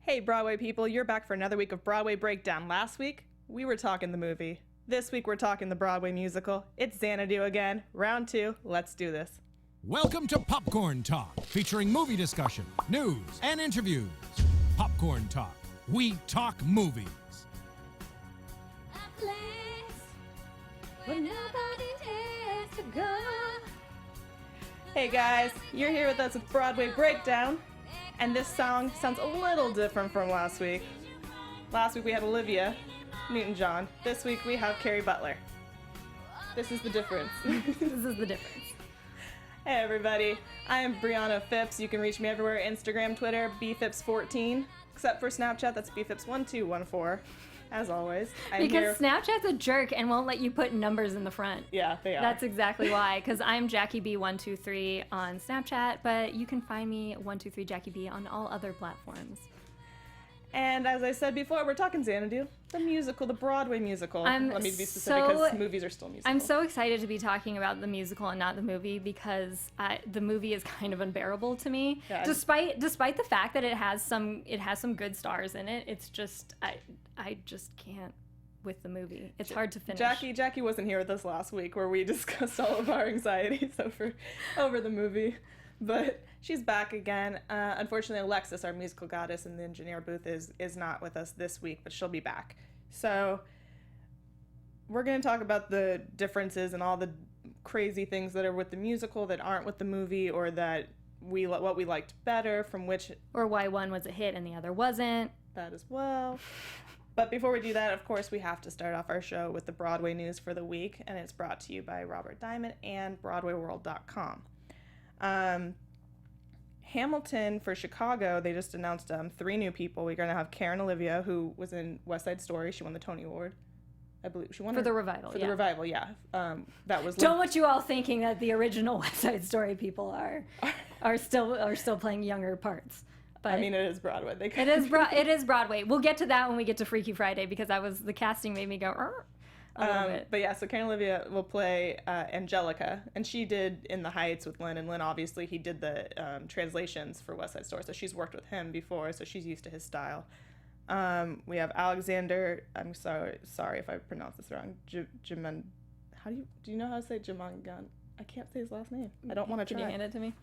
Hey Broadway people, you're back for another week of Broadway Breakdown. Last week, we were talking the movie. This week, we're talking the Broadway musical. It's Xanadu again. Round 2, let's do this. Welcome to Popcorn Talk, featuring movie discussion, news, and interviews. Popcorn Talk. We talk movies. A place where nobody dares to go. Hey guys, you're here with us with Broadway Breakdown, and this song sounds a little different from last week. Last week we had Olivia Newton-John. This week we have Carrie Butler. This is the difference. This is the difference. Hey everybody, I am Briana Phipps. You can reach me everywhere, Instagram, Twitter, bphipps14, except for Snapchat, that's bphipps1214, as always. Because Snapchat's a jerk and won't let you put numbers in the front. Yeah, they are. That's exactly why, because I'm Jackie B123 on Snapchat, but you can find me 123 Jackie B on all other platforms. And as I said before, we're talking Xanadu, the musical, the Broadway musical. Let me be specific because movies are still musical. I'm so excited to be talking about the musical and not the movie because the movie is kind of unbearable to me. Yeah, despite the fact that it has some good stars in it, it's just I just can't with the movie. It's hard to finish. Jackie wasn't here with us last week where we discussed all of our anxieties over the movie. But she's back again. Unfortunately, Alexis, our musical goddess in the engineer booth, is not with us this week, but she'll be back. So we're going to talk about the differences and all the crazy things that are with the musical that aren't with the movie, or that what we liked better from which... Or why one was a hit and the other wasn't. That as well. But before we do that, of course, we have to start off our show with the Broadway news for the week, and it's brought to you by Robert Diamond and BroadwayWorld.com. Hamilton for Chicago, they just announced 3 new people. We're going to have Karen Olivia, who was in West Side Story. She won the Tony Award. I believe she won for the revival. The revival, yeah. That was. Don't want you all thinking that the original West Side Story people are still playing younger parts. But I mean, it is Broadway. It is Broadway. We'll get to that when we get to Freaky Friday because the casting made me go. But yeah, so Karen Olivia will play Angelica, and she did In the Heights with Lynne, and Lynne obviously he did the translations for West Side Story, so she's worked with him before, so she's used to his style. We have Alexander. I'm sorry if I pronounced this wrong. Jiman. Do you know how to say Jimangan? I can't say his last name. I don't want to try. Can you hand it to me?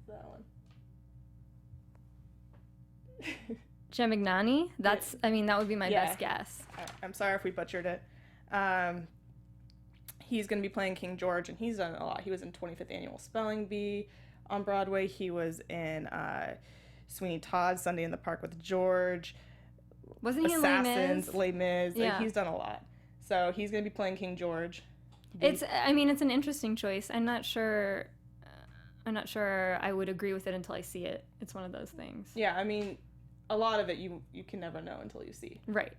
That one. Gemignani? That would be my best guess. I'm sorry if we butchered it. He's going to be playing King George, and he's done a lot. He was in 25th Annual Spelling Bee on Broadway. He was in Sweeney Todd, Sunday in the Park with George. Wasn't he Assassins, in Les Mis? Yeah. He's done a lot. So he's going to be playing King George. It's an interesting choice. I'm not sure I would agree with it until I see it. It's one of those things. Yeah, I mean, a lot of it you can never know until you see. Right.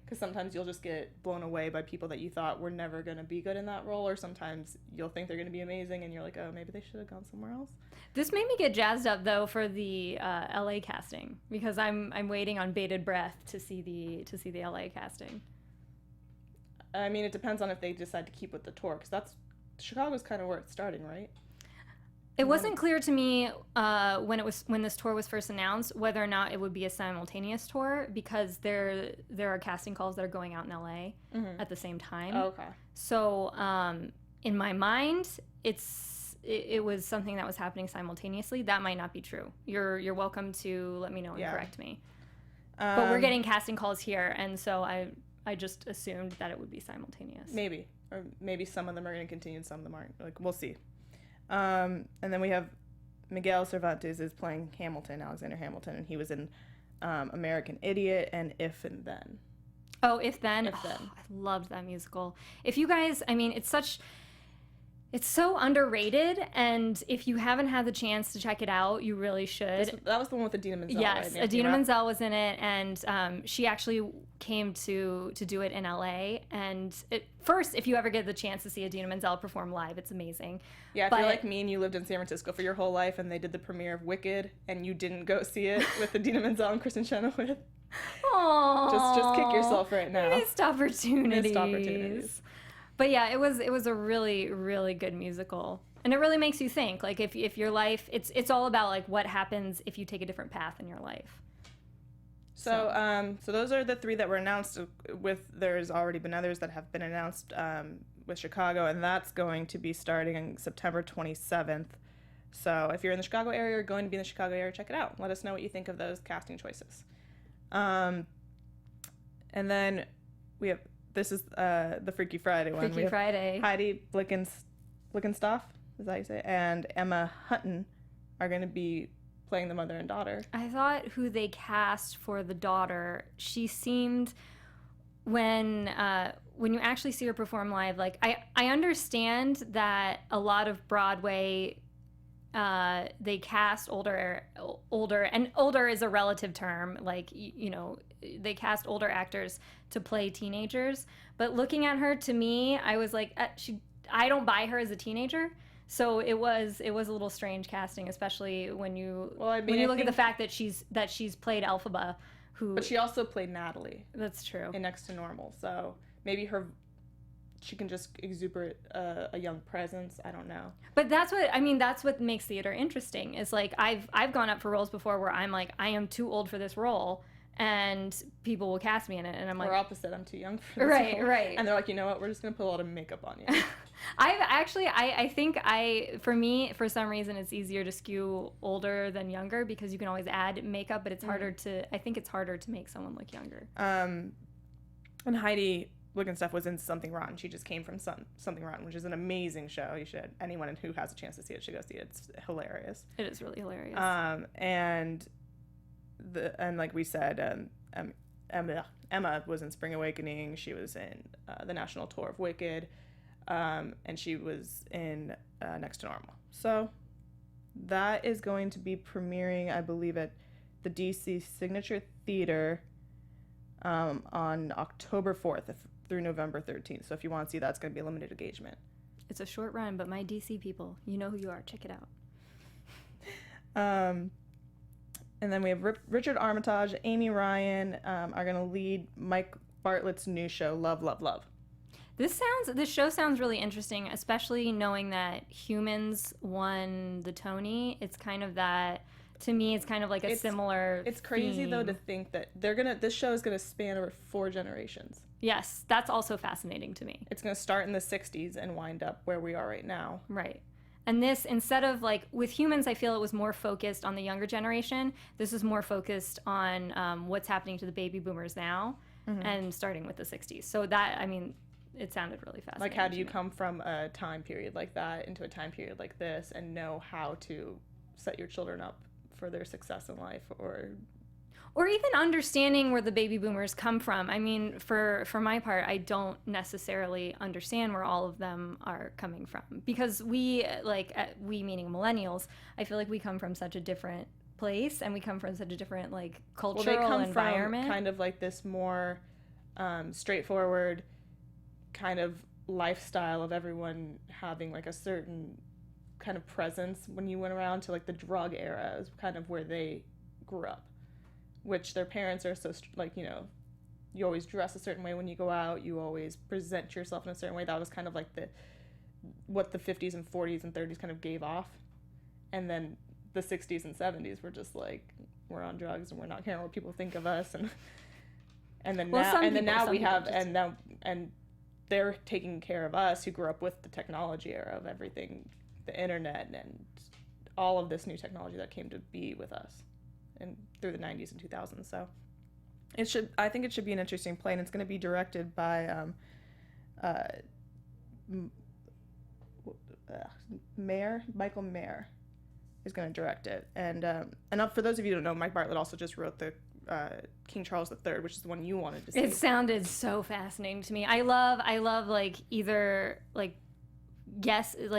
Because sometimes you'll just get blown away by people that you thought were never going to be good in that role, or sometimes you'll think they're going to be amazing and you're like, oh, maybe they should have gone somewhere else. This made me get jazzed up though for the LA casting because I'm waiting on bated breath to see the LA casting. I mean, it depends on if they decide to keep with the tour, because Chicago's kind of where it's starting, right? It wasn't clear to me when this tour was first announced whether or not it would be a simultaneous tour, because there are casting calls that are going out in LA at the same time. Oh, okay. So in my mind, it was something that was happening simultaneously. That might not be true. You're welcome to let me know and correct me. But we're getting casting calls here, and so I just assumed that it would be simultaneous. Maybe, or maybe some of them are going to continue and some of them aren't. Like, we'll see. And then we have Miguel Cervantes is playing Alexander Hamilton, and he was in American Idiot and If and Then. Oh, If Then? I loved that musical. If you guys, it's so underrated, and if you haven't had the chance to check it out, you really should. That was the one with Idina Menzel. Yes, right? Idina Menzel was in it, and she actually came to do it in LA. And first, if you ever get the chance to see Idina Menzel perform live, it's amazing. Yeah, if you're like me and you lived in San Francisco for your whole life, and they did the premiere of Wicked, and you didn't go see it with Idina Menzel and Kristen Chenoweth. Aww. Just kick yourself right now. Missed opportunities. But yeah, it was a really, really good musical. And it really makes you think, like, if your life, it's all about, like, what happens if you take a different path in your life. So those are the 3 that were announced. There's already been others that have been announced with Chicago, and that's going to be starting on September 27th. So if you're in the Chicago area or going to be in the Chicago area, check it out. Let us know what you think of those casting choices. And then we have, this is the Freaky Friday one. Freaky Friday. Heidi Blickenstaff, is that how you say it? And Emma Hutton are going to be playing the mother and daughter. I thought who they cast for the daughter, she seemed, when you actually see her perform live, like, I understand that a lot of Broadway, they cast older, and older is a relative term, like, you know, they cast older actors to play teenagers, but looking at her, to me, I was like, I don't buy her as a teenager. So it was a little strange casting, especially when you look at the fact that she's played Elphaba, but she also played Natalie. That's true. In Next to Normal, so maybe she can just exuberate a young presence. I don't know. But that's what makes theater interesting. Is like I've gone up for roles before where I'm like, I am too old for this role, and people will cast me in it, and I'm like, or opposite, I'm too young for this role. Right. And they're like, you know what, we're just gonna put a lot of makeup on you. I think for me, for some reason, it's easier to skew older than younger because you can always add makeup, but it's harder to make someone look younger. And Heidi Blickenstaff was in Something Rotten. She just came from Something Rotten, which is an amazing show. Anyone who has a chance to see it should go see it. It's hilarious. It is really hilarious. And like we said, Emma was in Spring Awakening. She was in the national tour of Wicked. And she was in Next to Normal. So that is going to be premiering, I believe, at the DC Signature Theater on October 4th through November 13th. So if you want to see that, it's going to be a limited engagement. It's a short run, but my DC people, you know who you are. Check it out. And then we have Richard Armitage, Amy Ryan are going to lead Mike Bartlett's new show, Love, Love, Love. This show sounds really interesting, especially knowing that Humans won the Tony. It's kind of that, to me, it's kind of like a similar It's crazy theme. Though to think that this show is going to span over 4 generations. Yes, that's also fascinating to me. It's going to start in the 60s and wind up where we are right now. Right. And this, instead of like, with Humans, I feel it was more focused on the younger generation. This is more focused on what's happening to the baby boomers now, and starting with the 60s. So that, I mean, it sounded really fascinating. Like, how do you come from a time period like that into a time period like this and know how to set your children up for their success in life, or even understanding where the baby boomers come from. I mean, for my part, I don't necessarily understand where all of them are coming from, because we meaning millennials, I feel like we come from such a different place, and we come from such a different like cultural environment. From kind of like this more straightforward kind of lifestyle of everyone having like a certain kind of presence when you went around, to like the drug era is kind of where they grew up, which their parents are so like, you know, you always dress a certain way when you go out, you always present yourself in a certain way. That was kind of like what the 50s and 40s and 30s kind of gave off, and then the 60s and 70s were just like, we're on drugs and we're not caring what people think of us, and then they're taking care of us who grew up with the technology era of everything, the internet and all of this new technology that came to be with us and through the 90s and 2000s. So I think it should be an interesting play, and it's going to be directed by Michael Mayer is going to direct it. And for those of you who don't know, Mike Bartlett also just wrote the King Charles III, which is the one you wanted to see. It sounded so fascinating to me. I love like either like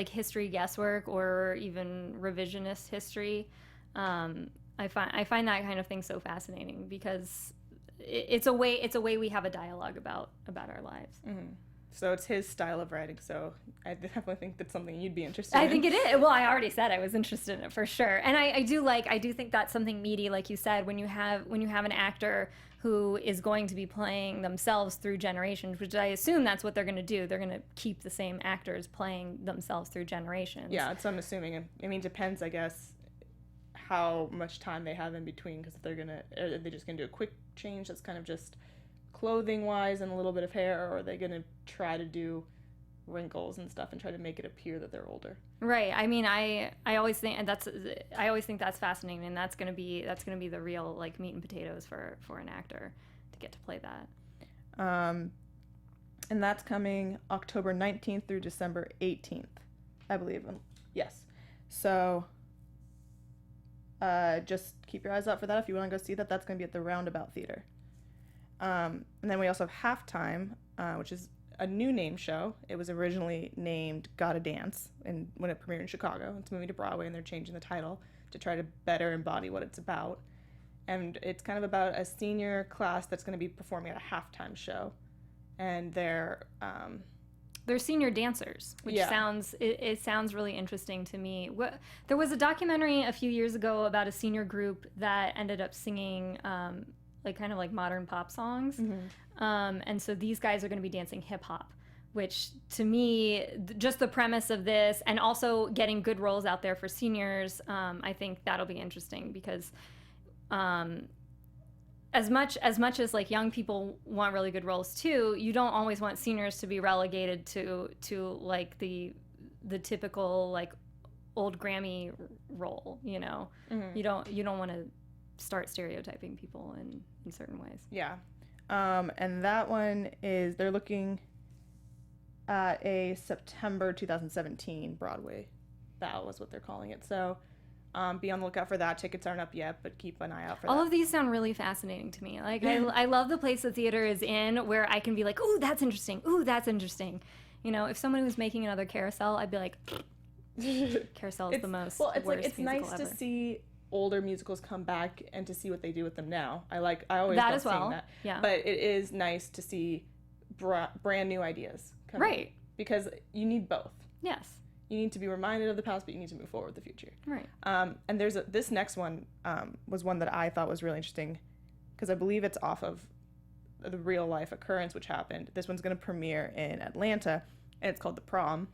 history guesswork or even revisionist history. I find that kind of thing so fascinating because it's a way we have a dialogue about our lives. Mm-hmm. So it's his style of writing. So I definitely think that's something you'd be interested in. I think it is. Well, I already said I was interested in it for sure. And I do think that's something meaty, like you said, when you have an actor who is going to be playing themselves through generations, which I assume that's what they're going to do. They're going to keep the same actors playing themselves through generations. Yeah, that's what I'm assuming. I mean, it depends, I guess, how much time they have in between, because if they're just going to do a quick change that's kind of just clothing-wise and a little bit of hair, or are they going to try to do wrinkles and stuff and try to make it appear that they're older? Right. I mean, I always think that's fascinating, and that's gonna be the real like meat and potatoes for an actor to get to play that. And that's coming October 19th through December 18th, I believe. Yes. So just keep your eyes out for that if you want to go see that. That's going to be at the Roundabout Theater. And then we also have Halftime, which is a new name show. It was originally named Gotta Dance when it premiered in Chicago. It's moving to Broadway, and they're changing the title to try to better embody what it's about. And it's kind of about a senior class that's going to be performing at a halftime show. And they're senior dancers, which yeah. sounds really interesting to me. There was a documentary a few years ago about a senior group that ended up singing kind of like modern pop songs. Mm-hmm. And so these guys are going to be dancing hip hop, which to me, just the premise of this, and also getting good roles out there for seniors, I think that'll be interesting, because as much as like young people want really good roles too, you don't always want seniors to be relegated to like the typical like old Grammy role, you know. Mm-hmm. You don't want to start stereotyping people in certain ways. Yeah. And that one is, they're looking at a September 2017 Broadway Bow is what they're calling it. So be on the lookout for that. Tickets aren't up yet, but keep an eye out for that. All of these sound really fascinating to me. Like, I love the place the theater is in where I can be like, ooh, that's interesting. Ooh, that's interesting. You know, if someone was making another Carousel, I'd be like, Carousel is the most Well, it's worst like, it's musical nice ever. to see older musicals come back and to see what they do with them now. I always that love as well. seeing that. Yeah. But it is nice to see brand new ideas come right. in, because you need both. Yes. You need to be reminded of the past, but you need to move forward with the future. Right. And there's this next one was one that I thought was really interesting, because I believe it's off of the real life occurrence which happened. This one's going to premiere in Atlanta, and it's called The Prom.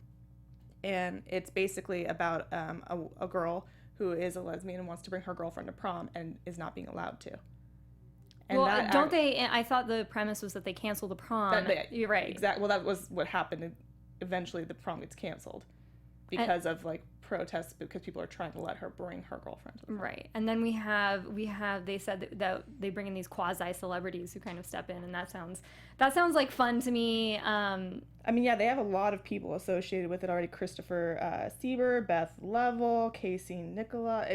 And it's basically about a girl who is a lesbian and wants to bring her girlfriend to prom and is not being allowed to. And well, I thought the premise was that they cancel the prom. You're right. Exactly. Well, that was what happened. Eventually, the prom gets canceled because of like protests, because people are trying to let her bring her girlfriend to the prom. Right. And then we have they said that they bring in these quasi celebrities who kind of step in, and that sounds like fun to me. I mean, yeah, they have a lot of people associated with it already. Christopher Sieber, Beth Level, Casey Nicola.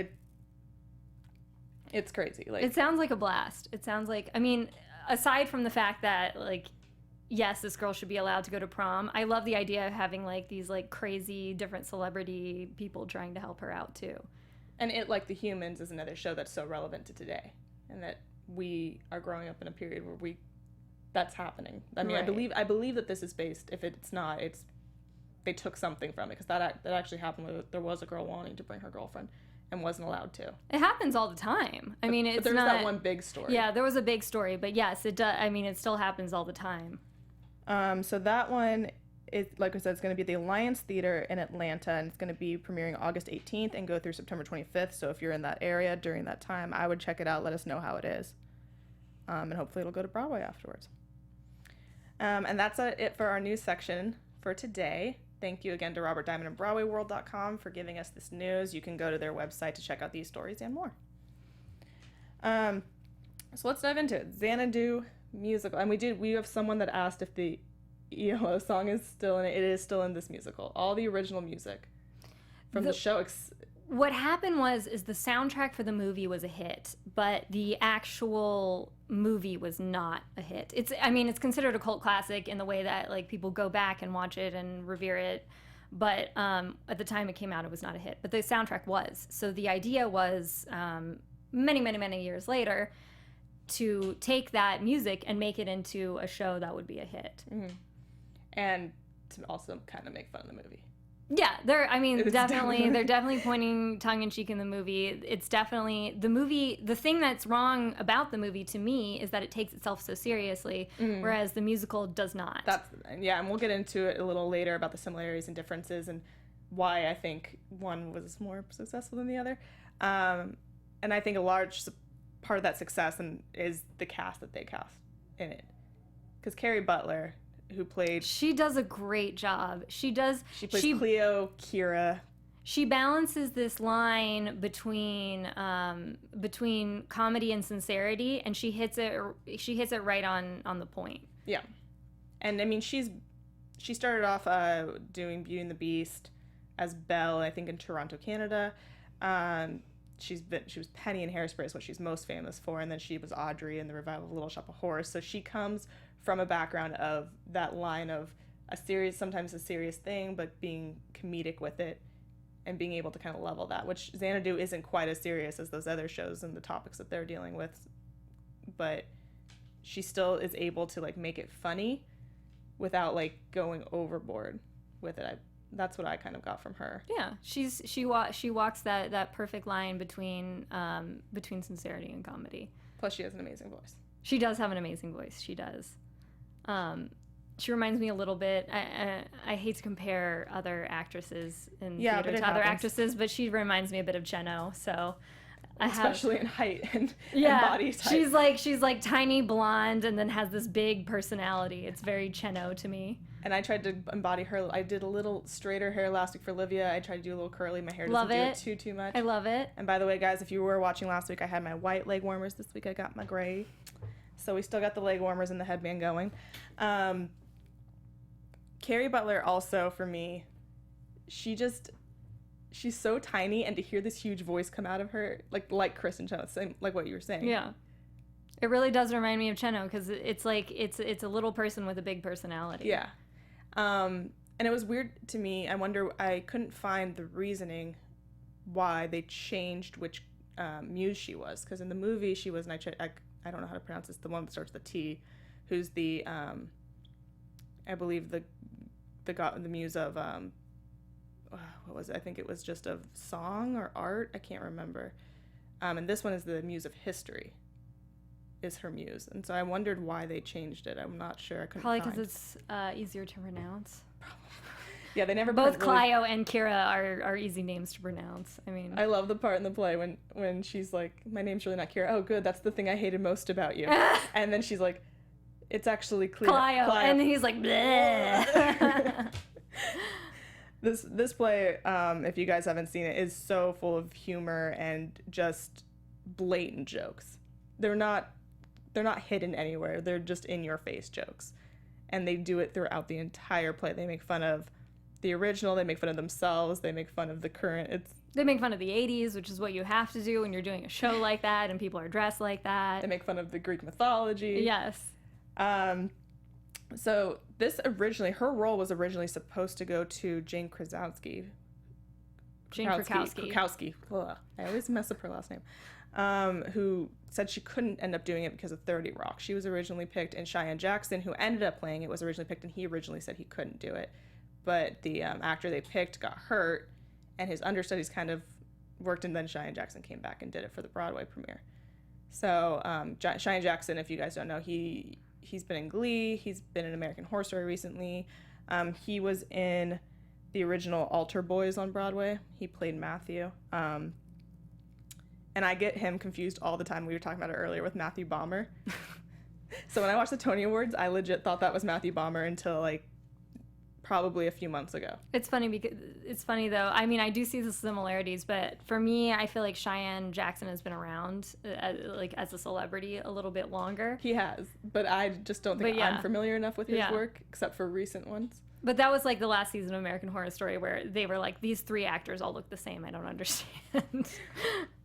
It's crazy. Like, it sounds like a blast. It sounds like, I mean, aside from the fact that, like, yes, this girl should be allowed to go to prom, I love the idea of having, like, these, like, crazy different celebrity people trying to help her out, too. And it, like The Humans, is another show that's so relevant to today, and that we are growing up in a period where that's happening. I mean, right. I believe that this is based. If it's not, they took something from it, because that actually happened where there was a girl wanting to bring her girlfriend and wasn't allowed to. It happens all the time. I mean, but there's not that one big story. Yeah, there was a big story, but yes, it does. I mean, it still happens all the time. So that one is, like I said, it's going to be at the Alliance Theater in Atlanta, and it's going to be premiering August 18th and go through September 25th. So if you're in that area during that time, I would check it out. Let us know how it is, and hopefully it'll go to Broadway afterwards. And that's it for our news section for today. Thank you again to Robert Diamond and BroadwayWorld.com for giving us this news. You can go to their website to check out these stories and more. So let's dive into it. Xanadu musical. And we have someone that asked if the ELO song is still in it. It is still in this musical. All the original music from the show. What happened is the soundtrack for the movie was a hit, but the actual movie was not a hit. It's considered a cult classic in the way that, like, people go back and watch it and revere it, but at the time it came out, it was not a hit. But the soundtrack was. So the idea was, many, many, many years later, to take that music and make it into a show that would be a hit. Mm-hmm. and to also kind of make fun of the movie. Yeah, they're definitely pointing tongue-in-cheek in the movie. It's definitely, the thing that's wrong about the movie to me is that it takes itself so seriously, whereas the musical does not. And we'll get into it a little later about the similarities and differences and why I think one was more successful than the other. And I think a large part of that success is the cast that they cast in it. Because Carrie Butler, who played... She does a great job. She plays Cleo Kira. She balances this line between comedy and sincerity, and she hits it right on the point. Yeah. And I mean, she started off doing Beauty and the Beast as Belle, I think in Toronto, Canada. She was Penny in Hairspray is what she's most famous for, and then she was Audrey in the revival of Little Shop of Horrors. So she comes from a background of that line of sometimes a serious thing, but being comedic with it and being able to kind of level that, which Xanadu isn't quite as serious as those other shows and the topics that they're dealing with, but she still is able to like make it funny without like going overboard with it. That's what I kind of got from her. Yeah, she walks that perfect line between sincerity and comedy. Plus, she has an amazing voice. She does have an amazing voice. She does. She reminds me a little bit. I hate to compare other actresses in theater to other actresses, but she reminds me a bit of Cheno. So, especially in height and body type. She's like tiny blonde and then has this big personality. It's very Cheno to me. And I tried to embody her. I did a little straighter hair last week for Olivia. I tried to do a little curly. My hair doesn't do it too much. I love it. And by the way, guys, if you were watching last week, I had my white leg warmers. This week I got my gray. So we still got the leg warmers and the headband going. Carrie Butler also, for me, she's so tiny, and to hear this huge voice come out of her, like Kristen Chenoweth, same like what you were saying. Yeah. It really does remind me of Cheno because it's like it's a little person with a big personality. Yeah. And it was weird to me. I couldn't find the reasoning why they changed which muse she was, because in the movie she was, and I don't know how to pronounce this, the one that starts with the T, who's the I believe the muse of what was it? I think it was just of song or art. I can't remember. And this one is the muse of history. Is her muse, and so I wondered why they changed it. I'm not sure. I couldn't Probably because it's easier to pronounce. Yeah, they never both Cleo and Kira are easy names to pronounce. I mean, I love the part in the play when she's like, "My name's really not Kira." Oh, good, that's the thing I hated most about you. And then she's like, "It's actually Cleo." And then he's like, bleh. This play, if you guys haven't seen it, is so full of humor and just blatant jokes. They're not hidden anywhere. They're just in your face jokes. And they do it throughout the entire play. They make fun of the original, they make fun of themselves, they make fun of the current. They make fun of the 80s, which is what you have to do when you're doing a show like that and people are dressed like that. They make fun of the Greek mythology. Yes. So her role was originally supposed to go to Jane Krakowski. Ugh, I always mess up her last name. Who said she couldn't end up doing it because of 30 Rock. She was originally picked, and Cheyenne Jackson, who ended up playing it, was originally picked, and he originally said he couldn't do it. But the actor they picked got hurt, and his understudies kind of worked, and then Cheyenne Jackson came back and did it for the Broadway premiere. So Cheyenne Jackson, if you guys don't know, he's been in Glee, he's been in American Horror Story recently. He was in the original Altar Boys on Broadway. He played Matthew. And I get him confused all the time. We were talking about it earlier with Matthew Bomber. So when I watched the Tony Awards, I legit thought that was Matthew Bomber until probably a few months ago. It's funny though. I mean, I do see the similarities, but for me, I feel like Cheyenne Jackson has been around as a celebrity a little bit longer. He has, but I just don't think I'm familiar enough with his work, except for recent ones. But that was the last season of American Horror Story where they were like, these three actors all look the same. I don't understand.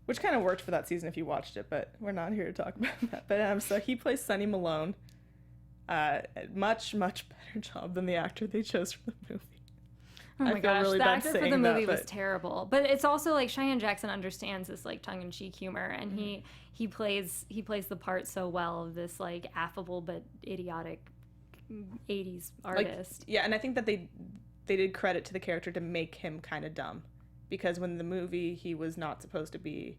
Which kind of worked for that season if you watched it, but we're not here to talk about that. But so he plays Sonny Malone. Much, much better job than the actor they chose for the movie. Oh my gosh, the actor for the movie was terrible. But it's also Cheyenne Jackson understands this tongue-in-cheek humor, and he plays the part so well of this affable but idiotic 80s artist. Like, yeah, and I think that they did credit to the character to make him kind of dumb, because when the movie he was not supposed to be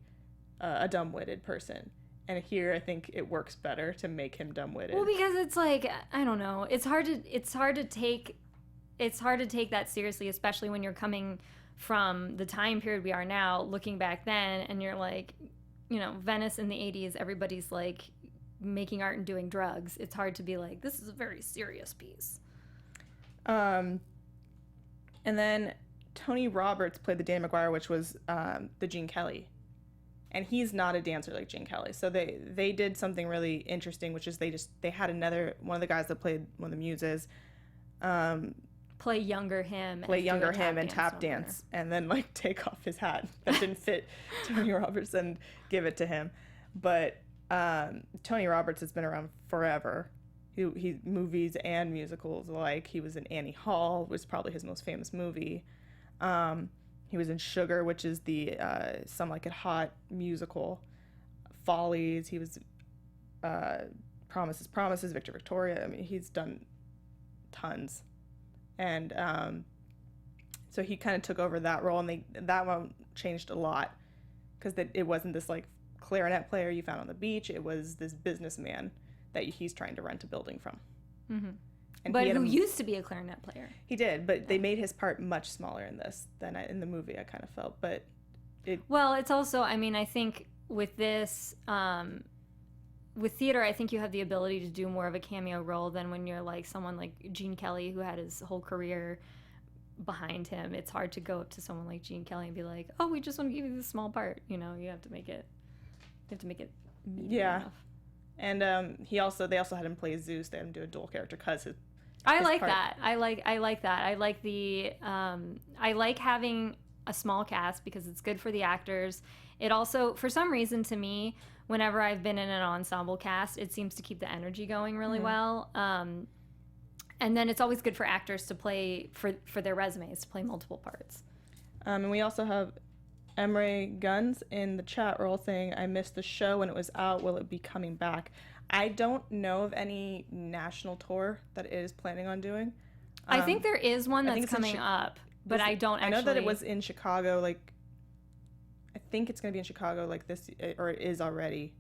a dumb-witted person, and here I think it works better to make him dumb-witted. Well, because it's like, I don't know, it's hard to take that seriously, especially when you're coming from the time period we are now, looking back then, and you're like, you know, Venice in the 80s, everybody's like making art and doing drugs. It's hard to be like, this is a very serious piece. And then Tony Roberts played the Danny McGuire, which was the Gene Kelly. And he's not a dancer like Gene Kelly. So they did something really interesting, which is they had one of the guys that played one of the muses play younger him and tap dance and then like take off his hat that didn't fit Tony Roberts and give it to him. But Tony Roberts has been around forever. He movies and musicals alike. He was in Annie Hall, was probably his most famous movie. He was in Sugar, which is the Some Like It Hot musical. Follies. He was Promises, Victor Victoria. I mean, he's done tons. And so he kind of took over that role, and that one changed a lot, because it wasn't this like clarinet player you found on the beach. It was this businessman that he's trying to rent a building from. Mm-hmm. But who used to be a clarinet player. He did, but they made his part much smaller in this than in the movie, I kind of felt. But well, it's also, I mean, I think with this, with theater, I think you have the ability to do more of a cameo role than when you're like someone like Gene Kelly, who had his whole career behind him. It's hard to go up to someone like Gene Kelly and be like, oh, we just want to give you this small part. You know, you have to make it yeah enough. And they also had him play Zeus. They had him do a dual character because I like that. I like that. I like the I like having a small cast because it's good for the actors. It also, for some reason, to me, whenever I've been in an ensemble cast, it seems to keep the energy going really well. And then it's always good for actors to play for their resumes, to play multiple parts. And we also have Emre Guns in the chat roll saying, I missed the show when it was out. Will it be coming back? I don't know of any national tour that it is planning on doing. I think there is one that's coming up, but I don't actually... I know that it was in Chicago, like... I think it's going to be in Chicago like this, or it is already,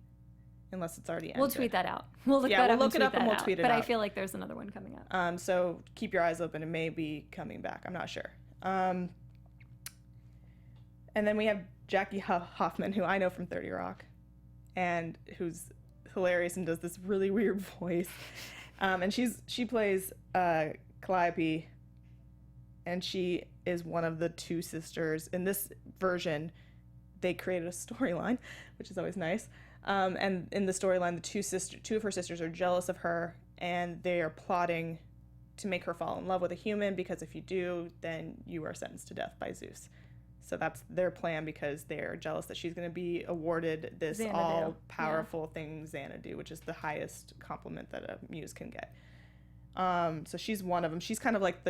unless it's already ended. We'll tweet that out. We'll look it up and we'll tweet it out. But I feel like there's another one coming up. So keep your eyes open. It may be coming back. I'm not sure. And then we have Jackie Hoffman, who I know from 30 Rock, and who's hilarious and does this really weird voice. And she plays Calliope, and she is one of the two sisters. In this version, they created a storyline, which is always nice. And in the storyline, two of her sisters are jealous of her, and they are plotting to make her fall in love with a human, because if you do, then you are sentenced to death by Zeus. So that's their plan, because they're jealous that she's going to be awarded this Xanadu. all-powerful thing, Xanadu, which is the highest compliment that a muse can get. So she's one of them. She's kind of like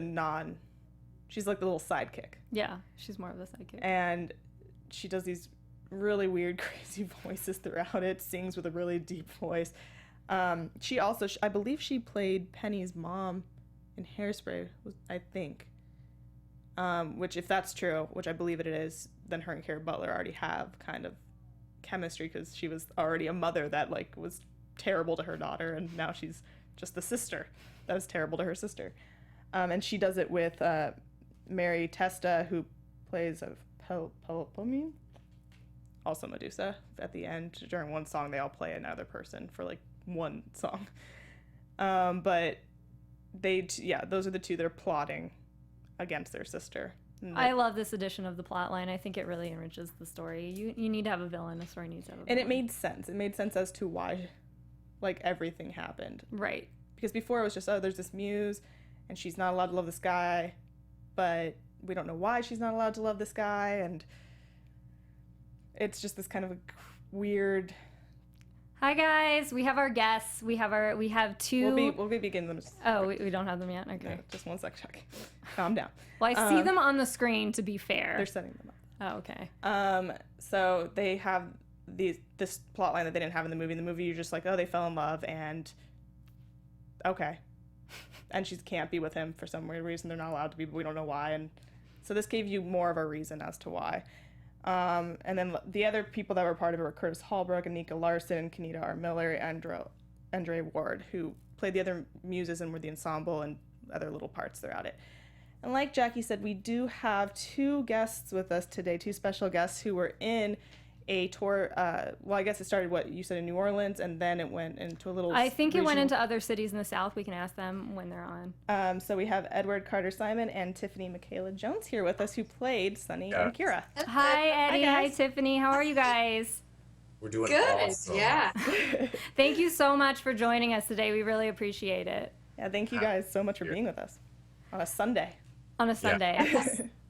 she's like the little sidekick. Yeah, she's more of the sidekick. And she does these really weird, crazy voices throughout it, sings with a really deep voice. She also, I believe she played Penny's mom in Hairspray, I think. Which, if that's true, which I believe it is, then her and Carrie Butler already have kind of chemistry, because she was already a mother that like was terrible to her daughter, and now she's just the sister that was terrible to her sister. And she does it with Mary Testa, who plays Pelopomene, also Medusa. At the end, during one song, they all play another person for like one song. But those are the two that are plotting against their sister. I love this edition of the plot line. I think it really enriches the story. You need to have a villain. A story needs to have a villain. And it made sense. It made sense as to why, like, everything happened. Right. Because before it was just, there's this muse, and she's not allowed to love this guy, but we don't know why she's not allowed to love this guy, and it's just this kind of a weird... Hi guys, we have our guests. We have two. We'll be beginning them. Oh, we don't have them yet. Okay. No, just one sec, Chuck. Calm down. Well, I see them on the screen. To be fair, they're setting them up. Oh, okay. So they have this plot line that they didn't have in the movie. In the movie, you're just like, oh, they fell in love, and okay, and she can't be with him for some weird reason. They're not allowed to be, but we don't know why. And so this gave you more of a reason as to why. And then the other people that were part of it were Curtis Hallbrook, Anika Larson, Kenita R. Miller, and Andre Ward, who played the other muses and were the ensemble and other little parts throughout it. And like Jackie said, we do have two guests with us today, two special guests who were in a tour. Well, I guess it started, what you said, in New Orleans, and then it went into a little I think regional... it went into other cities in the South. We can ask them when they're on. So we have Edward Carter Simon and Tiffany Michaela Jones here with us, who played Sunny and Kira. Hi, Eddie. Hi, Tiffany. How are you guys? We're doing good. Awesome. Yeah. Thank you so much for joining us today. We really appreciate it. Yeah, thank you guys so much for being with us on a Sunday. On a Sunday.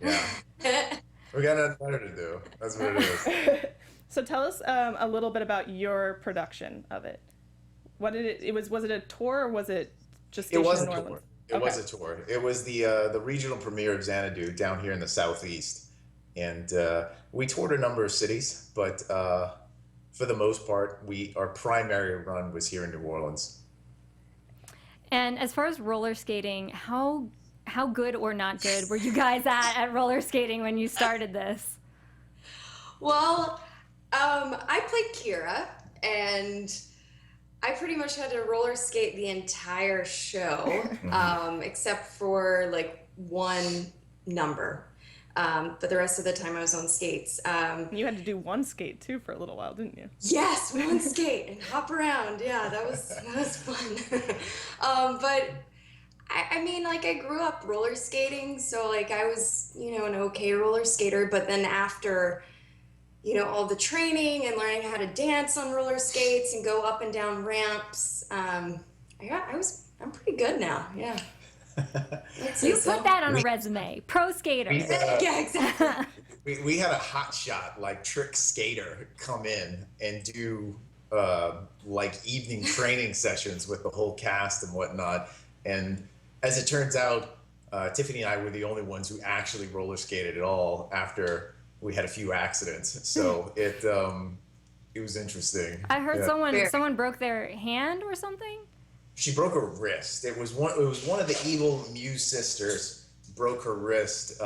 Yeah. We got nothing better to do. That's what it is. So tell us a little bit about your production of it. What did it was it a tour, or was it just It was in a New tour. Orleans? It was a tour. It was the regional premiere of Xanadu down here in the Southeast. And we toured a number of cities, but for the most part, our primary run was here in New Orleans. And as far as roller skating, how good or not good were you guys at roller skating when you started this? Well, I played Kira, and I pretty much had to roller skate the entire show, except for like one number. But the rest of the time I was on skates. You had to do one skate too for a little while, didn't you? Yes, one skate and hop around. Yeah, that was fun. But I mean, like, I grew up roller skating, so like I was, an okay roller skater. But then after, all the training and learning how to dance on roller skates and go up and down ramps, I'm pretty good now. Yeah. You put that on a resume. Pro skater. Yeah, exactly. We had a hotshot, like, trick skater come in and do like evening training sessions with the whole cast and whatnot. And as it turns out, Tiffany and I were the only ones who actually roller skated at all after we had a few accidents. So it was interesting. I heard someone broke their hand or something. She broke her wrist. It was one of the evil Muse sisters broke her wrist.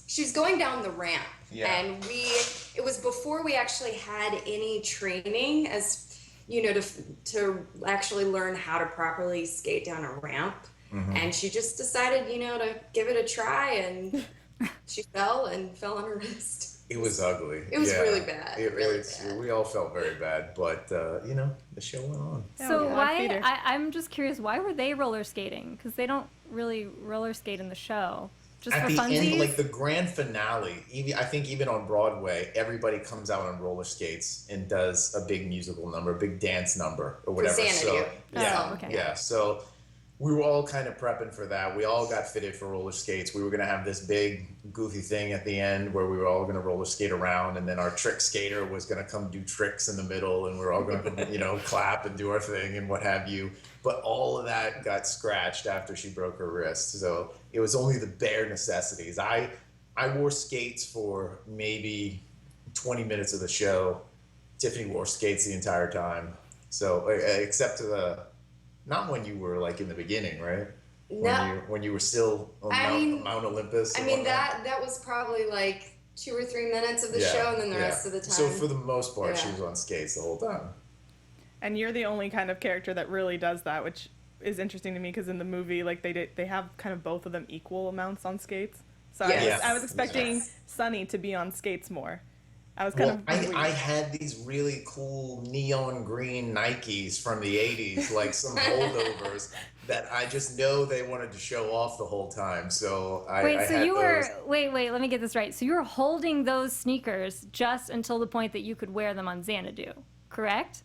She's going down the ramp. Yeah. And it was before we actually had any training as, to actually learn how to properly skate down a ramp. Mm-hmm. And she just decided, to give it a try, and she fell on her wrist. It was ugly. It was really bad. Bad. We all felt very bad, but the show went on. So I'm just curious, why were they roller skating? Because they don't really roller skate in the show. Just at for the funsies? end, like the grand finale, I think even on Broadway, everybody comes out on roller skates and does a big musical number, a big dance number, or whatever. Xanadu. Yeah. So we were all kind of prepping for that. We all got fitted for roller skates. We were going to have this big goofy thing at the end where we were all going to roller skate around, and then our trick skater was going to come do tricks in the middle, and we were all going to, clap and do our thing and what have you. But all of that got scratched after she broke her wrist. So it was only the bare necessities. I wore skates for maybe 20 minutes of the show. Tiffany wore skates the entire time. So except not when you were like in the beginning, right? No. When you were still on Mount Olympus. I mean, that was probably like 2 or 3 minutes of the show, and then the rest of the time. So for the most part, she was on skates the whole time. And you're the only kind of character that really does that, which is interesting to me, because in the movie, like, they have kind of both of them equal amounts on skates. So I was expecting Sunny to be on skates more. I was I had these really cool neon green Nikes from the 80s, like some holdovers that I just know they wanted to show off the whole time. So wait, let me get this right. So you were holding those sneakers just until the point that you could wear them on Xanadu, correct?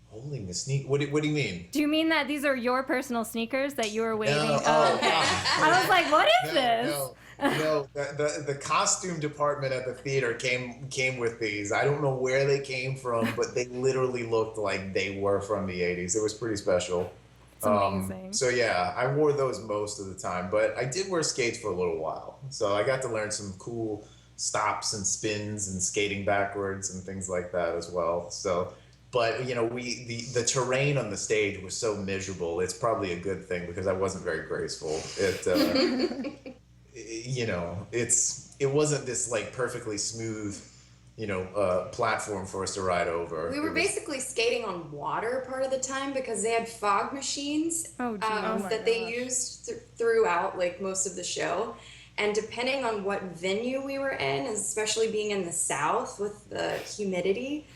Holding the sneak? What do you mean? Do you mean that these are your personal sneakers that you were waving? No. Oh, okay. I was like, what is this? No, the costume department at the theater came with these. I don't know where they came from, but they literally looked like they were from the 80s. It was pretty special. It's amazing. So yeah, I wore those most of the time, but I did wear skates for a little while. So I got to learn some cool stops and spins and skating backwards and things like that as well. So But the terrain on the stage was so miserable. It's probably a good thing because I wasn't very graceful. It wasn't this like perfectly smooth, platform for us to ride over. We were basically skating on water part of the time because they had fog machines that they used throughout like most of the show. And depending on what venue we were in, especially being in the South with the humidity,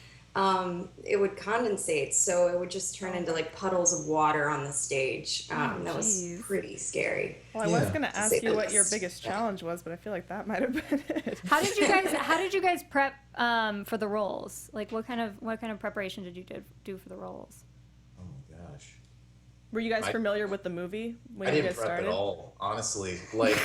it would condensate, so it would just turn into like puddles of water on the stage. That was pretty scary. Well, I was going to ask you what your biggest challenge was, but I feel like that might have been it. How did you guys prep for the roles? Like, what kind of preparation did you do for the roles? Oh my gosh. Were you guys familiar with the movie when I you didn't guys prep started? at all, honestly. Like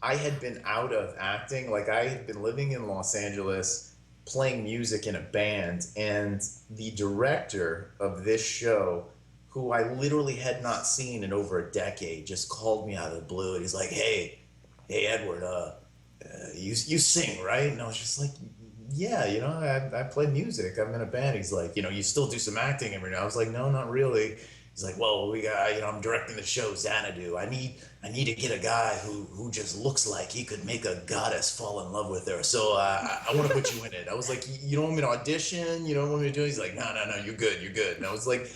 I had been out of acting. Like I had been living in Los Angeles, playing music in a band, and the director of this show, who I literally had not seen in over a decade, just called me out of the blue, and he's like, hey Edward, you sing, right? And I was just like, yeah, I play music, I'm in a band. He's like, you still do some acting every now. I was like, no, not really. He's like, well, we got, I'm directing the show Xanadu. I need to get a guy who just looks like he could make a goddess fall in love with her. So I want to put you in it. I was like, you don't want me to audition? You don't want me to do it? He's like, no, you're good. And I was like,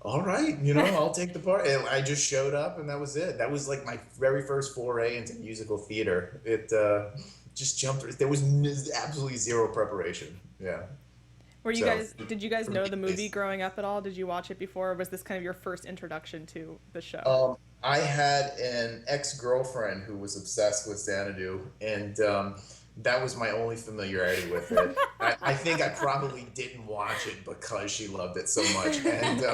all right, I'll take the part. And I just showed up, and that was it. That was like my very first foray into musical theater. It just jumped. There was absolutely zero preparation. Yeah. Did you guys know the movie growing up at all? Did you watch it before, or was this kind of your first introduction to the show? I had an ex-girlfriend who was obsessed with Xanadu, and that was my only familiarity with it. I think I probably didn't watch it because she loved it so much. And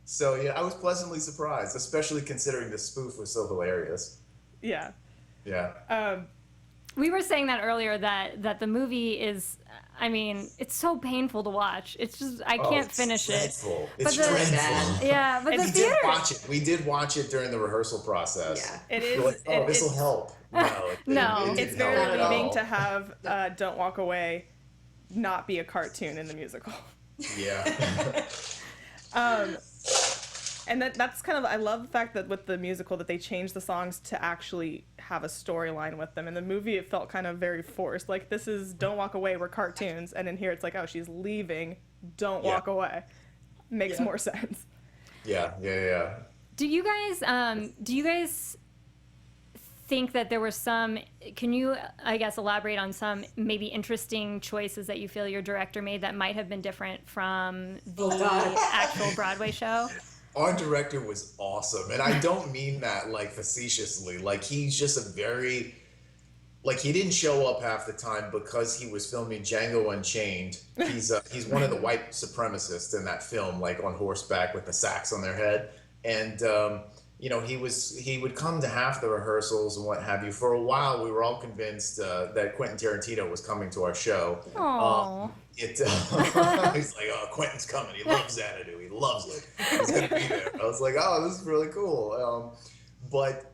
so, yeah, I was pleasantly surprised, especially considering the spoof was so hilarious. Yeah. Yeah. We were saying that earlier, that the movie is, I mean, it's so painful to watch. It's just, I can't finish dreadful. it. It's dreadful. Yeah, but and the theater. We did watch it during the rehearsal process. Yeah. It is. Like, this will help. No, it's very relieving to have Don't Walk Away not be a cartoon in the musical. Yeah. And that's kind of, I love the fact that with the musical that they changed the songs to actually have a storyline with them. In the movie, it felt kind of very forced. Like, this is Don't Walk Away, we're cartoons. And in here, it's like, oh, she's leaving, don't walk away. Makes more sense. Yeah. Do you guys think that there were some, can you, I guess, elaborate on some maybe interesting choices that you feel your director made that might have been different from the actual Broadway show? Our director was awesome, and I don't mean that like facetiously. Like, he's just a very, like, he didn't show up half the time because he was filming Django Unchained. He's one of the white supremacists in that film, like on horseback with the sacks on their head, and he would come to half the rehearsals and what have you. For a while, we were all convinced that Quentin Tarantino was coming to our show. Aww. He's like, oh, Quentin's coming. He loves Xanadu. He loves it. He's going to be there. I was like, oh, this is really cool. But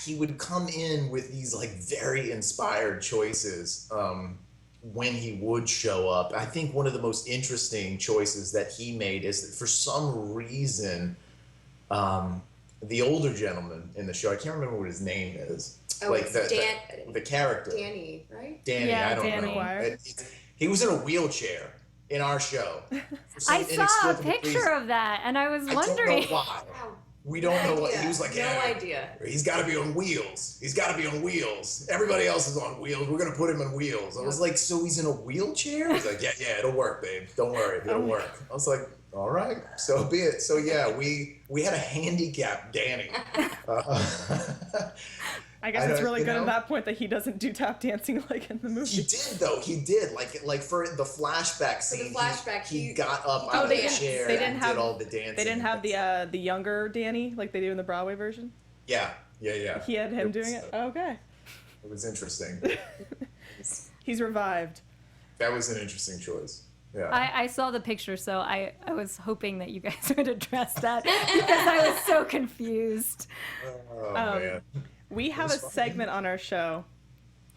he would come in with these like very inspired choices when he would show up. I think one of the most interesting choices that he made is that for some reason, the older gentleman in the show, I can't remember what his name is. Oh, like the character. Danny, right? Danny, yeah, I don't Danny. know. He was in a wheelchair in our show. I saw a picture of that, and I was wondering. I don't know why. We don't know what he was like. No idea. He's got to be on wheels. He's got to be on wheels. Everybody else is on wheels. We're gonna put him on wheels. I was like, so he's in a wheelchair? He's like, yeah, it'll work, babe. Don't worry, it'll work. I was like, all right, so be it. So yeah, we had a handicapped Danny. I guess it's really good at that point that he doesn't do tap dancing like in the movie. He did though. He did like for the flashback scene. He got up out of the chair and did all the dancing. They didn't have the younger Danny like they do in the Broadway version. Yeah. He had him doing it. Okay. It was interesting. He's revived. That was an interesting choice. Yeah. I saw the picture, so I was hoping that you guys would address that because I was so confused. Oh man. We have a segment on our show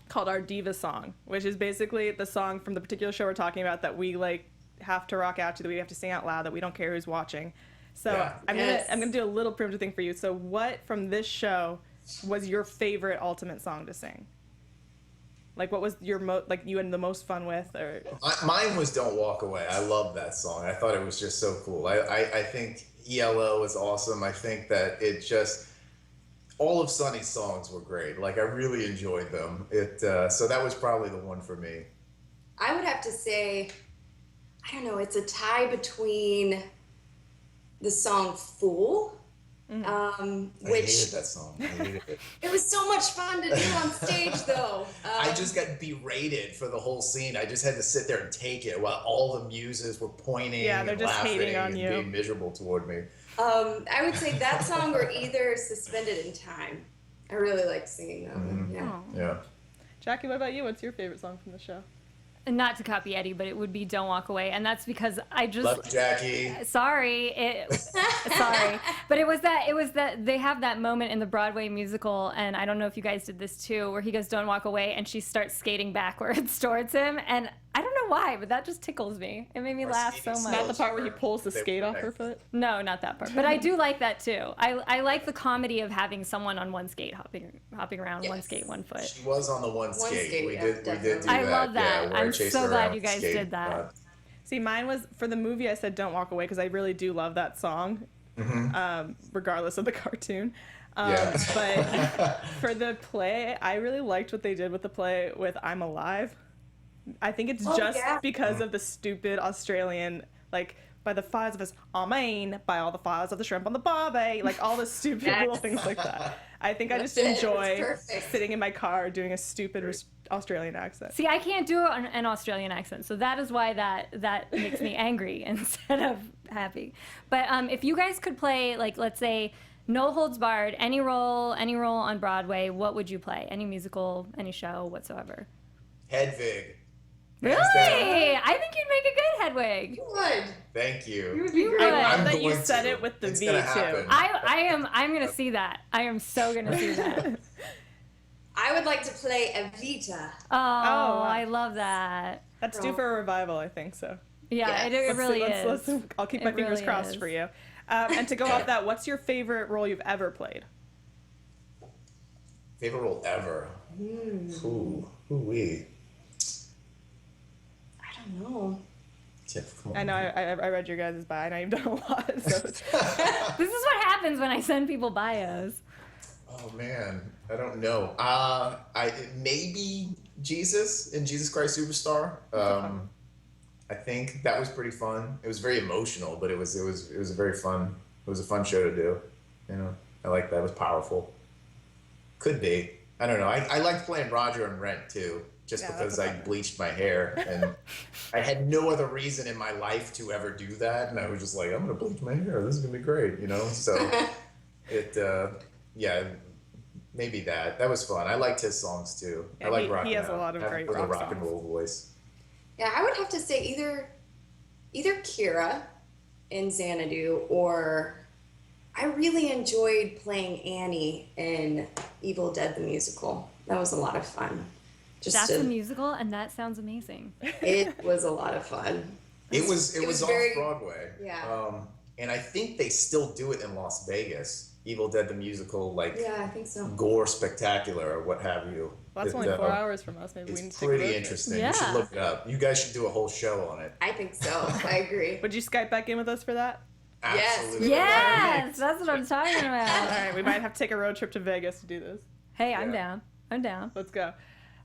called our Diva Song, which is basically the song from the particular show we're talking about that we like have to rock out to, that we have to sing out loud, that we don't care who's watching. So Yeah. I'm gonna do a little preemptive thing for you. So what from this show was your favorite ultimate song to sing? Like, what was your you had the most fun with? Or Mine was "Don't Walk Away." I love that song. I thought it was just so cool. I think ELO is awesome. I think that it just, all of Sonny's songs were great. Like, I really enjoyed them. So that was probably the one for me. I would have to say, I don't know, it's a tie between the song "Fool," I which hated that song. I hated it. it was so much fun to do on stage, though. I just got berated for the whole scene. I just had to sit there and take it while all the muses were pointing Yeah, they're and just laughing hating on and you. being miserable toward me. I would say that song or either "Suspended in Time." I really liked singing that one. Yeah. Yeah. Jackie, what about you? What's your favorite song from the show? Not to copy Eddie, but it would be "Don't Walk Away," and that's because I just Love you, Jackie. sorry, but it was that they have that moment in the Broadway musical, and I don't know if you guys did this too, where he goes, "Don't walk away," and she starts skating backwards towards him, and I don't know why, but that just tickles me. It made me laugh so much. Not the part where he pulls the skate off her foot? No, not that part. But I do like that too. I like the comedy of having someone on one skate hopping around, one skate, one foot. She was on the one skate. We did do definitely. that. I love that. Yeah, where I I'm chased so her glad around you with guys skate. did that. See, mine was, for the movie, I said "Don't Walk Away" because I really do love that song, regardless of the cartoon. Yeah. But for the play, I really liked what they did with the play with "I'm Alive." I think it's just because of the stupid Australian, like, by the fires of us, amen, by all the fires of the shrimp on the barbie, like all the stupid little things like that. I think I just enjoy sitting in my car doing a stupid Australian accent. See, I can't do an Australian accent, so that is why that makes me angry instead of happy. But if you guys could play, like, let's say, no holds barred, any role on Broadway, what would you play? Any musical, any show whatsoever? Hedwig. Really? I think you'd make a good Hedwig. You would. Thank you. You would be You great. would. I love I'm that you going said to. it with the It's V, gonna too. happen. I'm gonna see that. I am so gonna see that. I would like to play Evita. Oh, wow. I love that. That's due for a revival, I think so. Yeah, Yes. it really is. I'll keep my It fingers really crossed is. for you. And to go off that, what's your favorite role you've ever played? Favorite role ever? Ooh-wee. I don't know. I know I read your guys' bio. I know you've done a lot. So This is what happens when I send people bios. Oh man, I don't know. Maybe Jesus in Jesus Christ Superstar. I think that was pretty fun. It was very emotional, but it was a very fun. It was a fun show to do. You know, I like that. It was powerful. Could be. I don't know. I liked playing Roger in Rent too, just because I bleached my hair and I had no other reason in my life to ever do that, and I was just like, I'm gonna bleach my hair. This is gonna be great, you know. So yeah, maybe that. That was fun. I liked his songs too. Yeah, I like rocking he has out. a lot of great the rock rock and songs. roll voice. Yeah, I would have to say either Kira in Xanadu, or I really enjoyed playing Annie in Evil Dead the Musical. That was a lot of fun. That's a musical, and that sounds amazing. It was a lot of fun. It was off very- Broadway. Yeah. And I think they still do it in Las Vegas. Evil Dead the Musical, like Yeah, I think so. gore spectacular or what have you. well, that's only 4 hours from us. Maybe we need It's to take a road pretty trip. interesting. Yeah. You should look it up. You guys should do a whole show on it. I think so. I agree. Would you Skype back in with us for that? Yes. Absolutely. Yes, that's what I'm talking All about. right, we might have to take a road trip to Vegas to do this. Hey, I'm Yeah. down. I'm down. Let's go.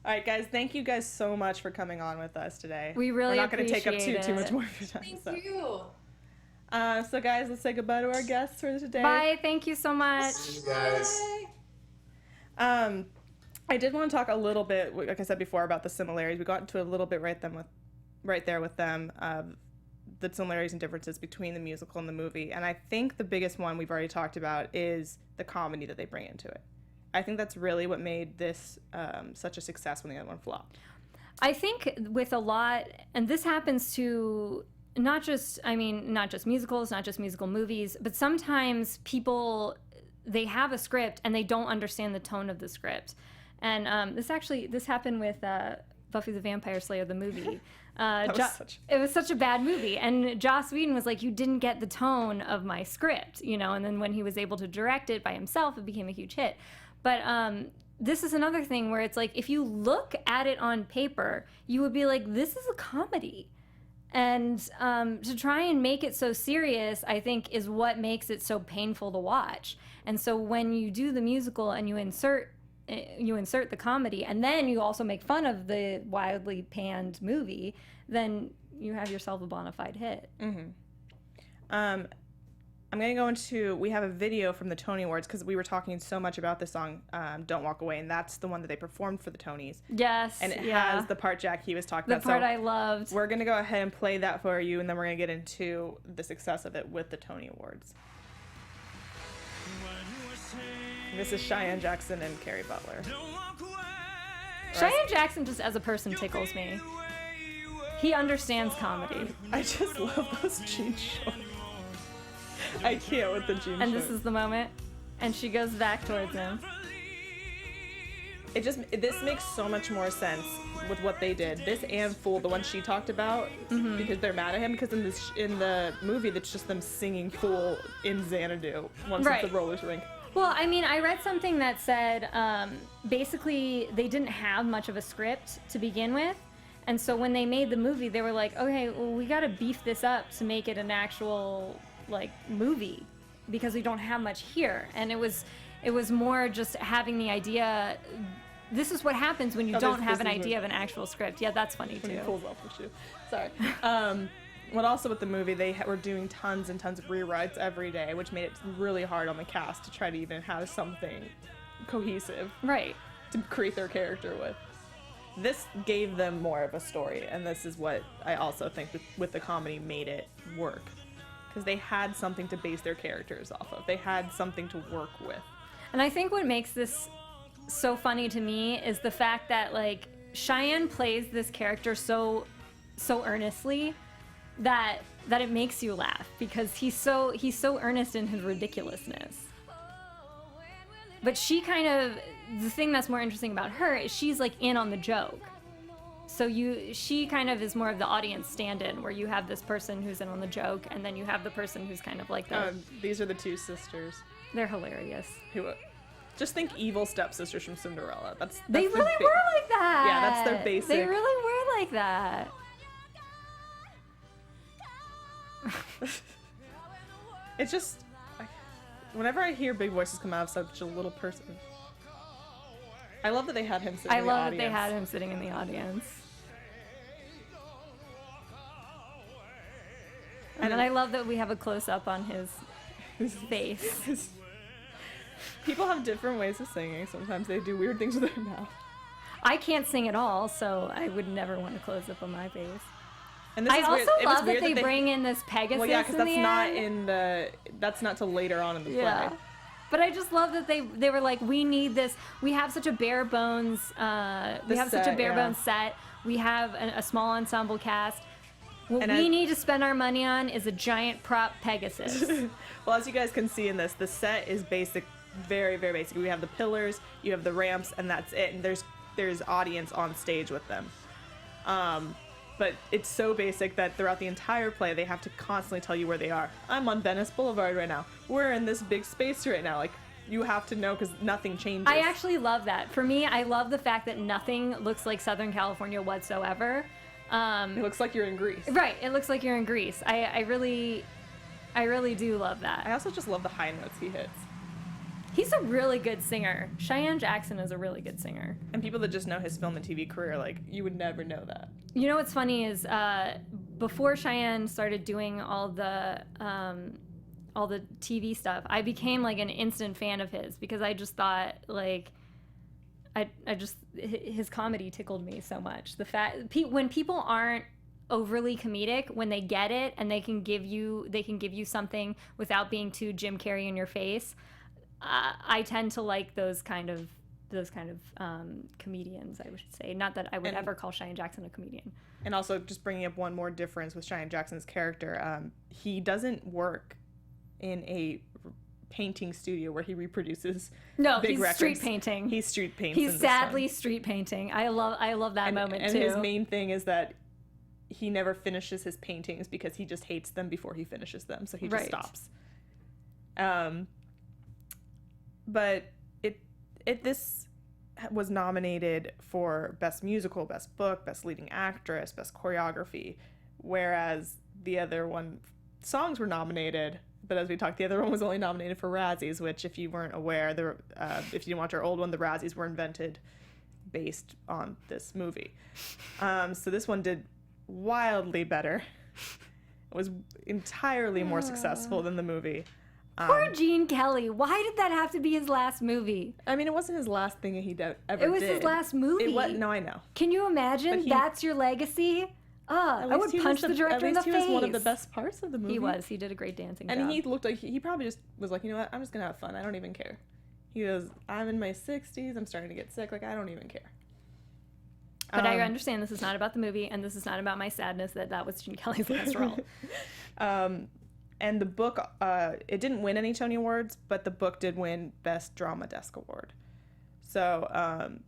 All right, guys, thank you guys so much for coming on with us today. We really We're not going to take up appreciate too it. much more of your time. Thank so. you. So, guys, let's say goodbye to our guests for today. Bye. Thank you so much. See you guys. Bye. I did want to talk a little bit, like I said before, about the similarities. We got into a little bit right there with them, the similarities and differences between the musical and the movie. And I think the biggest one we've already talked about is the comedy that they bring into it. I think that's really what made this such a success when the other one flopped. I think with a lot, and this happens to not just musicals, not just musical movies, but sometimes people, they have a script and they don't understand the tone of the script. And this happened with Buffy the Vampire Slayer, the movie. It was such a bad movie. And Joss Whedon was like, you didn't get the tone of my script, you know? And then when he was able to direct it by himself, it became a huge hit. But this is another thing where it's like, if you look at it on paper, you would be like, this is a comedy. And to try and make it so serious, I think, is what makes it so painful to watch. And so when you do the musical and you insert the comedy, and then you also make fun of the wildly panned movie, then you have yourself a bona fide hit. Mm-hmm. I'm going to go into, we have a video from the Tony Awards, because we were talking so much about this song, Don't Walk Away, and that's the one that they performed for the Tonys. Yes. And it has the part Jackie was talking about. The part I loved. We're going to go ahead and play that for you, and then we're going to get into the success of it with the Tony Awards. This is Cheyenne Jackson and Carrie Butler. Cheyenne Jackson, just as a person, tickles me. He understands comedy. I just love those jean shorts. I can't with the jean shorts. And this is the moment. And she goes back towards him. This makes so much more sense with what they did. This and Fool, the one she talked about, because they're mad at him, because in the movie, it's just them singing Fool in Xanadu once it's the roller rink. Well, I mean, I read something that said basically they didn't have much of a script to begin with. And so when they made the movie, they were like, okay, well, we got to beef this up to make it an actual, like, movie, because we don't have much here. And it was more just having the idea, this is what happens when you don't have an idea of an actual script. Yeah, that's funny, too. When he pulls off the shoe. Sorry. Well, also with the movie, they were doing tons and tons of rewrites every day, which made it really hard on the cast to try to even have something cohesive. Right. To create their character with. This gave them more of a story, and this is what I also think with the comedy made it work. Because they had something to base their characters off of. They had something to work with. And I think what makes this so funny to me is the fact that, like, Cheyenne plays this character so earnestly that it makes you laugh, because he's so earnest in his ridiculousness. But she the thing that's more interesting about her is she's, like, in on the joke. So she kind of is more of the audience stand-in, where you have this person who's in on the joke, and then you have the person who's kind of like these are the two sisters. They're hilarious. Just think evil stepsisters from Cinderella. They really were like that. Yeah, that's their basic. They really were like that. It's just, whenever I hear big voices come out of such a little person, I love that they had him sitting in the audience. I love that they had him sitting in the audience. And then I love that we have a close-up on his face. People have different ways of singing. Sometimes they do weird things with their mouth. I can't sing at all, so I would never want to close up on my face. And I also love that they bring in this Pegasus. Well, yeah, because that's not till later on in the play. But I just love that they were like, we need this. We have such a bare bones. Set. We have a small ensemble cast. What we need to spend our money on is a giant prop Pegasus. Well, as you guys can see in this, the set is basic, very, very basic. We have the pillars, you have the ramps, and that's it. And there's audience on stage with them. But it's so basic that throughout the entire play, they have to constantly tell you where they are. I'm on Venice Boulevard right now. We're in this big space right now. Like, you have to know because nothing changes. I actually love that. For me, I love the fact that nothing looks like Southern California whatsoever. It looks like you're in Greece. Right. It looks like you're in Greece. I really do love that. I also just love the high notes he hits. He's a really good singer. Cheyenne Jackson is a really good singer. And people that just know his film and TV career, like, you would never know that. You know what's funny is before Cheyenne started doing all the TV stuff, I became, like, an instant fan of his, because I just thought, like, his comedy tickled me so much. The fact when people aren't overly comedic, when they get it and they can give you something without being too Jim Carrey in your face, I tend to like those kind of comedians, I should say. Not that I would ever call Cheyenne Jackson a comedian. And also, just bringing up one more difference with Cheyenne Jackson's character, he doesn't work in a painting studio where he reproduces he's records. Street painting. He's street painting. He's sadly street painting. I love that moment and too. And his main thing is that he never finishes his paintings because he just hates them before he finishes them, so he just stops. But this was nominated for Best Musical, Best Book, Best Leading Actress, Best Choreography, whereas the other songs were nominated, but as we talked, the other one was only nominated for Razzies, which, if you weren't aware, if you didn't watch our old one, the Razzies were invented based on this movie. So this one did wildly better. It was entirely more successful than the movie. Poor Gene Kelly. Why did that have to be his last movie? I mean, it wasn't his last thing he ever did. It was his last movie. No, I know. Can you imagine? That's your legacy? I would punch the director in the face. He was one of the best parts of the movie. He was. He did a great dancing job. And he looked like he probably just was like, you know what? I'm just going to have fun. I don't even care. He goes, I'm in my 60s. I'm starting to get sick. Like, I don't even care. But I understand this is not about the movie, and this is not about my sadness that was Gene Kelly's last role. And the book, it didn't win any Tony Awards, but the book did win Best Drama Desk Award. So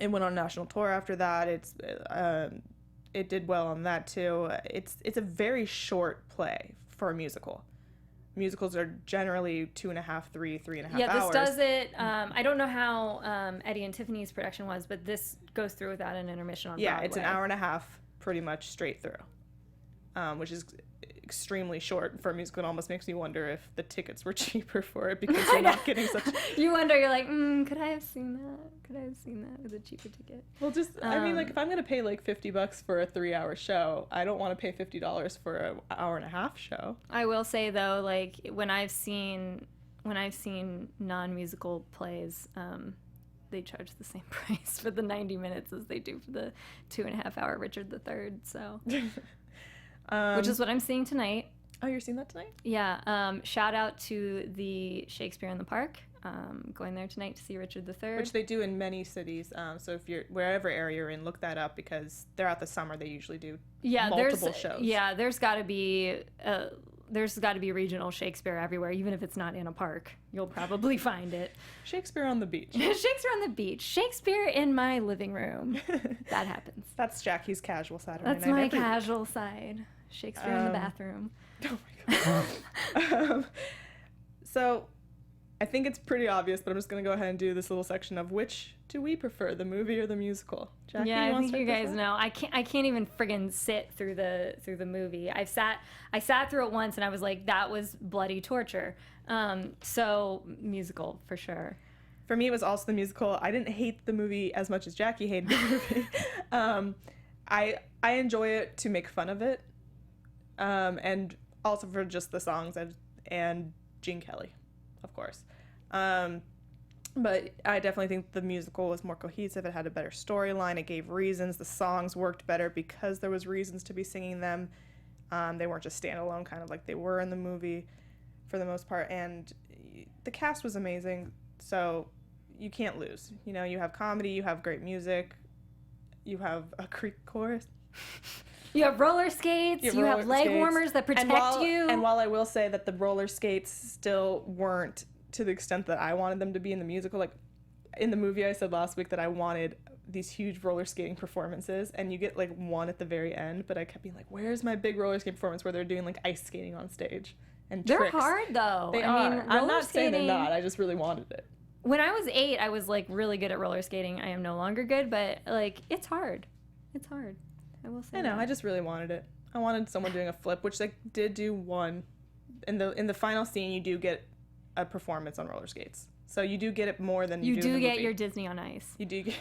it went on a national tour after that. It did well on that too. It's a very short play for a musical. Musicals are generally 2.5, 3.5 hours. Yeah, this does it. I don't know how Eddie and Tiffany's production was, but this goes through without an intermission on Broadway. Yeah, it's an hour and a half pretty much straight through, which is extremely short for a musical. It almost makes me wonder if the tickets were cheaper for it because you're not getting such... You wonder, you're like, could I have seen that? Could I have seen that with a cheaper ticket? Well, I mean, like, if I'm going to pay like $50 for a 3-hour show, I don't want to pay $50 for an hour and a half show. I will say, though, like, when I've seen non-musical plays, they charge the same price for the 90 minutes as they do for the 2.5-hour Richard III, so... which is what I'm seeing tonight. Oh, you're seeing that tonight? Yeah. Shout out to the Shakespeare in the Park. Going there tonight to see Richard III. Which they do in many cities. So if you're wherever area you're in, look that up because throughout the summer they usually do multiple shows. Yeah, there's got to be regional Shakespeare everywhere, even if it's not in a park. You'll probably find it. Shakespeare on the beach. Shakespeare on the beach. Shakespeare in my living room. That happens. That's Jackie's casual Saturday night. That's my casual side. Shakespeare in the bathroom. Oh my god. So I think it's pretty obvious, but I'm just going to go ahead and do this little section of which do we prefer, the movie or the musical? Jackie, yeah, I think you guys know. I can't even friggin' sit through the movie. I sat through it once and I was like, that was bloody torture. So musical for sure. For me, it was also the musical. I didn't hate the movie as much as Jackie hated the movie. I enjoy it to make fun of it, and also for just the songs and Gene Kelly, of course. But I definitely think the musical was more cohesive. It had a better storyline. It gave reasons. The songs worked better because there was reasons to be singing them. They weren't just standalone, kind of like they were in the movie for the most part. And the cast was amazing, so you can't lose. You know, you have comedy, you have great music, you have a Greek chorus. You have roller skates, you have leg warmers that protect you. And while I will say that the roller skates still weren't to the extent that I wanted them to be in the musical, like in the movie I said last week that I wanted these huge roller skating performances, and you get like one at the very end, but I kept being like, where's my big roller skate performance where they're doing like ice skating on stage and they're tricks. hard though. They are. I'm not saying they're not, I just really wanted it. When I was 8, I was like really good at roller skating. I am no longer good, but like it's hard. It's hard. I will say. I know. That. I just really wanted it. I wanted someone doing a flip, which they did do one. In the final scene, you do get a performance on roller skates, so you do get it more than you do in the get movie. your Disney on Ice. You do get.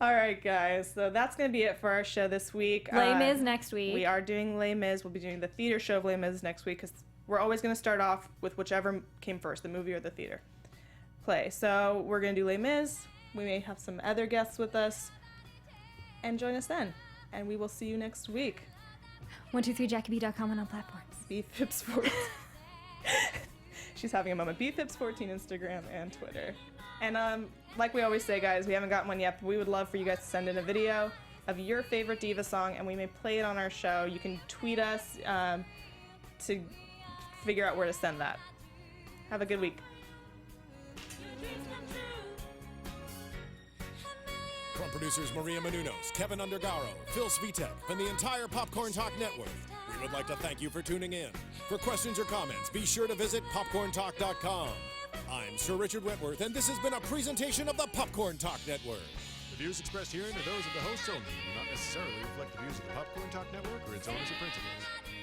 All right, guys. So that's gonna be it for our show this week. Les Mis next week. We are doing Les Mis. We'll be doing the theater show of Les Mis next week because we're always gonna start off with whichever came first, the movie or the theater play. So we're gonna do Les Mis. We may have some other guests with us. And join us then. And we will see you next week. 123jackieb.com on all platforms. bphipps14. She's having a moment. bphipps14 Instagram and Twitter. And like we always say, guys, we haven't gotten one yet, but we would love for you guys to send in a video of your favorite Diva song, and we may play it on our show. You can tweet us to figure out where to send that. Have a good week. From producers Maria Menounos, Kevin Undergaro, Phil Svitek, and the entire Popcorn Talk Network, we would like to thank you for tuning in. For questions or comments, be sure to visit popcorntalk.com. I'm Sir Richard Wentworth, and this has been a presentation of the Popcorn Talk Network. The views expressed herein are those of the hosts only and do not necessarily reflect the views of the Popcorn Talk Network or its owners or principals.